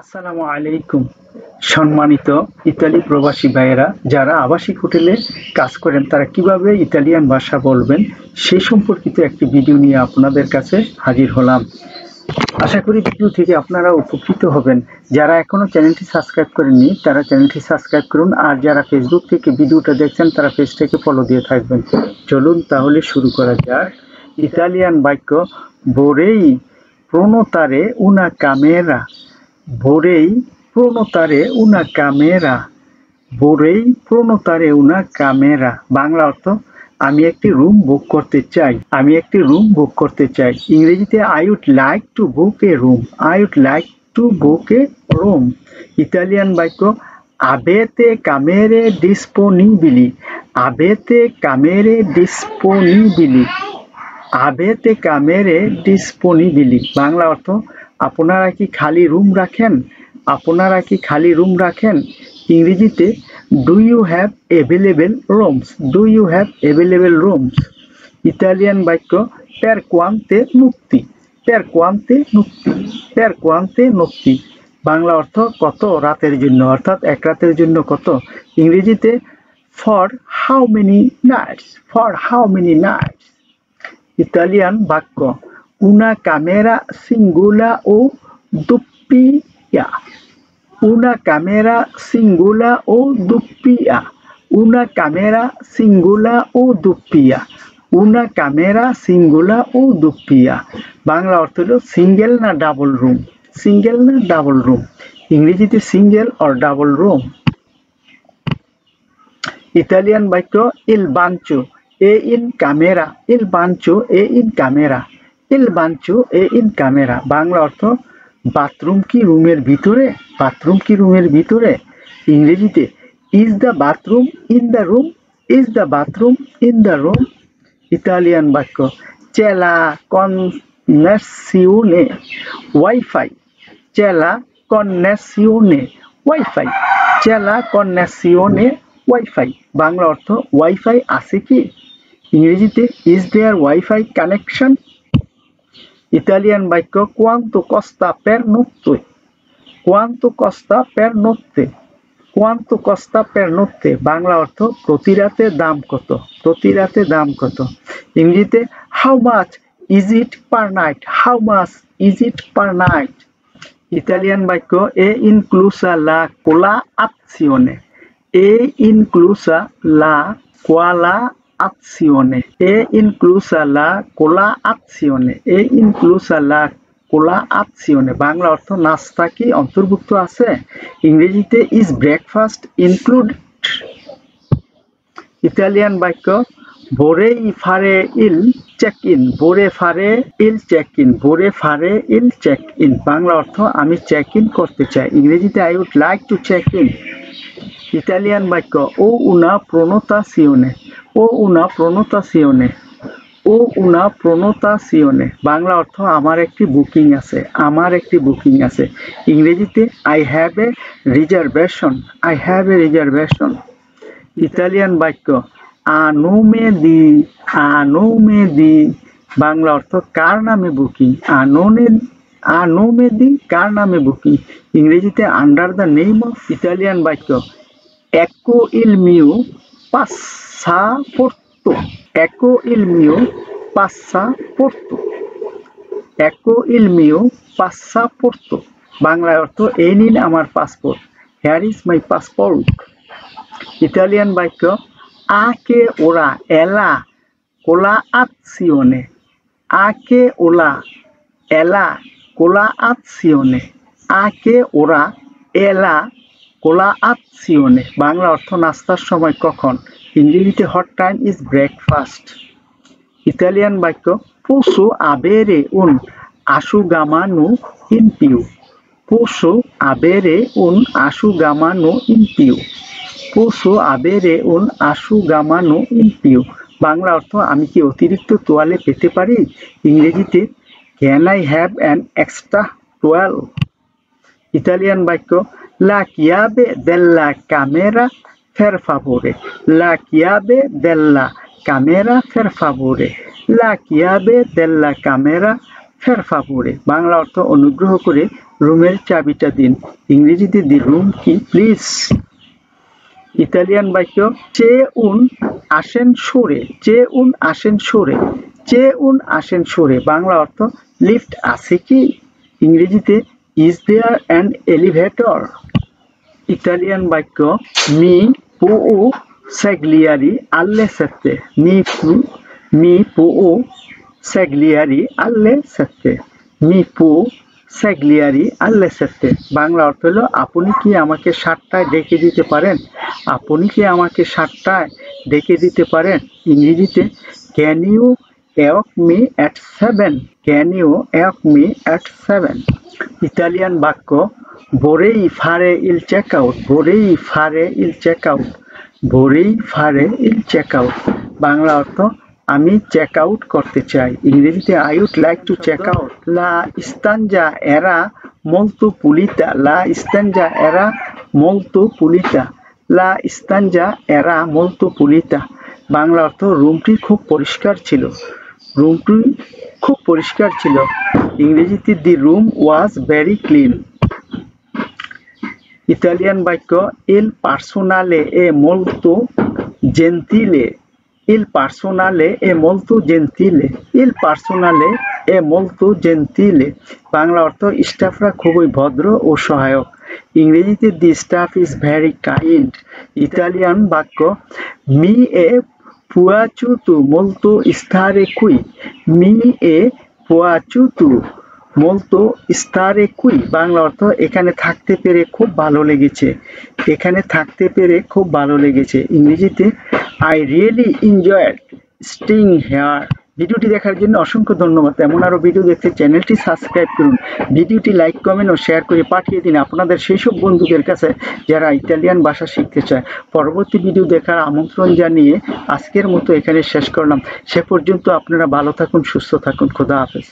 আসসালামু আলাইকুম। সম্মানিত ইতালি প্রবাসী ভাইয়েরা, যারা আবাসিক হোটেলে কাজ করেন তারা কিভাবে ইতালিয়ান ভাষা বলবেন সেই সম্পর্কিত একটি ভিডিও নিয়ে আপনাদের কাছে হাজির হলাম। আশা করি ভিডিও থেকে আপনারা উপকৃত হবেন। যারা এখনো চ্যানেলটি সাবস্ক্রাইব করেননি তারা চ্যানেলটি সাবস্ক্রাইব করুন, আর যারা ফেসবুক থেকে ভিডিওটা দেখছেন তারা পেজটাকে ফলো দিয়ে থাকবেন। চলুন তাহলে শুরু করা যাক। ইতালিয়ান বাক্য vorrei prenotare una camera। vorrei prenotare una camera। vorrei prenotare una camera Bangla অর্থ আমি একটি রুম বুক করতে চাই। আমি একটি রুম বুক করতে চাই। ইংরেজিতে I would like to book a room। I would like to book a room। Italian বাক্য avete camere disponibili। avete camere disponibili। avete camere disponibili Bangla অর্থ আপনারা কি খালি রুম রাখেন? আপনারা কি খালি রুম রাখেন? ইংরেজিতে do you have available rooms। do you have available rooms। Italian বাক্য per quante notti। per quante notti। per quante notti Bangla অর্থ কত রাতের জন্য, অর্থাৎ এক রাতের জন্য কত। ইংরেজিতে for how many nights। for how many nights। Italian বাক্য una camera singola o doppia। una camera singola o doppia। una camera singola o doppia। una camera singola o doppia Bangla অর্থ হলো সিঙ্গেল না ডাবল রুম। সিঙ্গেল না double room. ইংরেজিতে single or double room. Italian বাক্য il banco è in camera। il banco è in camera। il banco è in camera Bangla অর্থ bathroom কি রুমের ভিতরে? বাথরুম কি রুমের ভিতরে? ইংরেজিতে is the bathroom in the room। is the bathroom in the room। Italian বাক্য c'è la connessione wifi। c'è la connessione wifi। c'è la connessione wifi Bangla অর্থ ওয়াইফাই আছে কি? ইংরেজিতে is there wifi connection। Italian বাক্য quanto costa per notte। quanto costa per notte। quanto costa per notte Bangla অর্থ প্রতি রাতে দাম কত? প্রতি রাতে দাম কত? ইংরেজিতে how much is it per night। how much is it per night। Italian বাক্য è inclusa la colazione। è inclusa la colazione। è inclusa la colazione। è inclusa la colazione Bangla অর্থ নাস্তা কি অন্তর্ভুক্ত আছে? ইংরেজিতে is breakfast included। ইতালিয়ান বাক্য vorrei fare il check-in। vorrei fare il check-in। vorrei fare il check-in Bangla অর্থ আমি চেক ইন করতে চাই। ইংরেজিতে I would like to check in। Italian বাক্য o una prenotazione। o una prenotazione। o una prenotazione Bangla অর্থ আমার একটি বুকিং আছে। আমার একটি বুকিং আছে। ইংরেজিতে I have a reservation। I have a reservation। Italian বাক্য a nome di। a nome di Bangla অর্থ কার নামে বুকিং। a nome di কার নামে বুকিং। ইংরেজিতে under the name of. Italian বাক্য ecco il mio passaporto। ecco il mio passaporto। ecco il mio passaporto Bangla অর্থ এই নিন আমার passport. here is my passport। Italian বাক্য a che ora è la colazione। a che ora è la colazione। a che ora è la colazione Bangla অর্থ নাস্তার সময় কখন। ইংরেজিতে hot time is breakfast। Italian বাক্য posso avere un asciugamano in più। posso avere un asciugamano in più। posso avere un asciugamano in più Bangla অর্থ আমি কি অতিরিক্ত তোয়ালে পেতে পারি? ইংরেজিতে can I have an extra towel। Italian বাক্য la chiave della camera per favore। la chiave della camera per favore। la chiave della camera per favore Bangla অর্থ অনুগ্রহ করে রুমের চাবিটা দিন। ইংরেজিতে দি রুম কি প্লিজ। ইতালিয়ান বাক্য চে উন আসেনসোরে, চে উন আসেনসোরে, চে উন আসেনসোরে, বাংলা অর্থ লিফট আছে কি। ইংরেজিতে is there an elevator. Italian বাক্য মি পুউ সেগলিয়ারি আল্লে সেত্তে, মি পুউ সেগলিয়ারি আল্লে সেত্তে, মি পু সেগলিয়ারি আল্লে সেত্তে, বাংলা অর্থ হলো আপনি কি আমাকে 7টায় ডেকে দিতে পারেন, আপনি কি আমাকে 7টায় ডেকে দিতে পারেন। ইংরেজিতে can you wake me at 7, can you wake me at 7। Italian বাক্য vorrei fare il checkout, vorrei fare il checkout, vorrei fare il checkout, বাংলা অর্থ আমি চেক আউট করতে চাই। ইংরেজিতে I would like to check out. লা stanza era molto pulita, la stanza era molto pulita, লা stanza era molto pulita, Bangla অর্থ রুমটি খুব পরিষ্কার ছিল, রুমটি খুব পরিষ্কার ছিল। ইংরেজিতে the room was very clean. Italian বাক্য il personale è molto gentile, il personale è molto gentile, il personale è molto gentile, Bangla অর্থ স্টাফরা খুবই ভদ্র ও সহায়ক। ইংরেজিতে the staff is very kind. Italian বাক্য মি এ piaciuto molto stare qui, mi è piaciuto molto stare qui, Bangla অর্থ এখানে থাকতে পেরে খুব ভালো লেগেছে, এখানে থাকতে পেরে খুব ভালো লেগেছে। ইংরেজিতে I really enjoyed staying here. ভিডিওটি দেখার জন্য অসংখ্য ধন্যবাদ। এমন আরও ভিডিও দেখতে চ্যানেলটি সাবস্ক্রাইব করুন, ভিডিওটি লাইক কমেন্ট ও শেয়ার করে পাঠিয়ে দিন আপনাদের সেই সব বন্ধুদের কাছে যারা ইতালিয়ান ভাষা শিখতে চায়। পরবর্তী ভিডিও দেখার আমন্ত্রণ জানিয়ে আজকের মতো এখানে শেষ করলাম। সে পর্যন্ত আপনারা ভালো থাকুন, সুস্থ থাকুন। খোদা হাফেজ।